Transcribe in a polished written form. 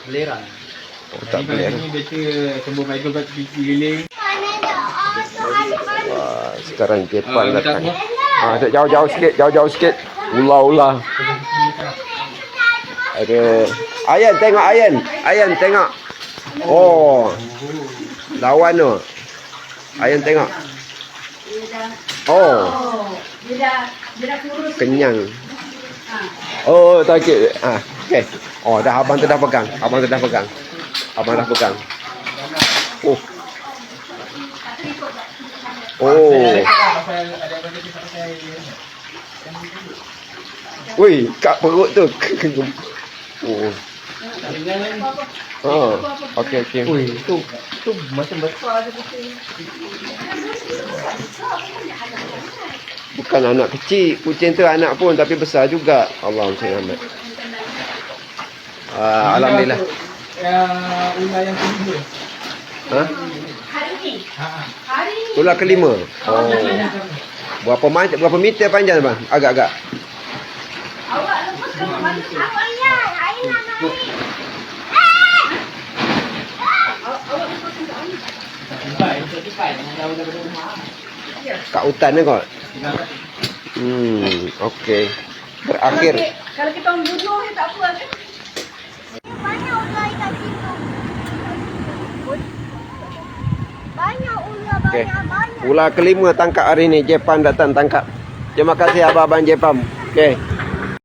Belerang. Oh, tak boleh. Ini biasa tembung Michael kat tepi keliling. Wah, sekarang Jepang datang. Jauh-jauh sikit, jauh-jauh sikit. Ular-ular. Ada Ayan, tengok Ayan. Ayan tengok. Oh. Lawan tu. Ayan tengok. Oh. Kenyang. Oh, takut. Okey. Oh, dah abang tu dah pegang. Abang tu dah pegang. Abang dah pegang. Oh. Oh. Woi, kat perut tu. Oh. Oh. Okey, okey. Ui, tu macam besar je kucing. Bukan anak kecil. Kucing tu anak pun tapi besar juga. Allahumma salli alaihi. Alhamdulillah. Ular yang kedua. Ha? Hari ni. Ular kelima. Oh. Berapa meter panjang bang? Agak-agak. Awak lepas ke mana awak ni? Air nak naik. Awak lepas ke mana? Kat hutan ni kot. Okey. Berakhir. Kalau kita orang bunuh ni tak apa kan? Banyak ular kat situ. Banyak ular, Okey. banyak. Ular kelima tangkap hari ni. Jepang datang tangkap. Terima kasih abang-abang Jepang. Okey.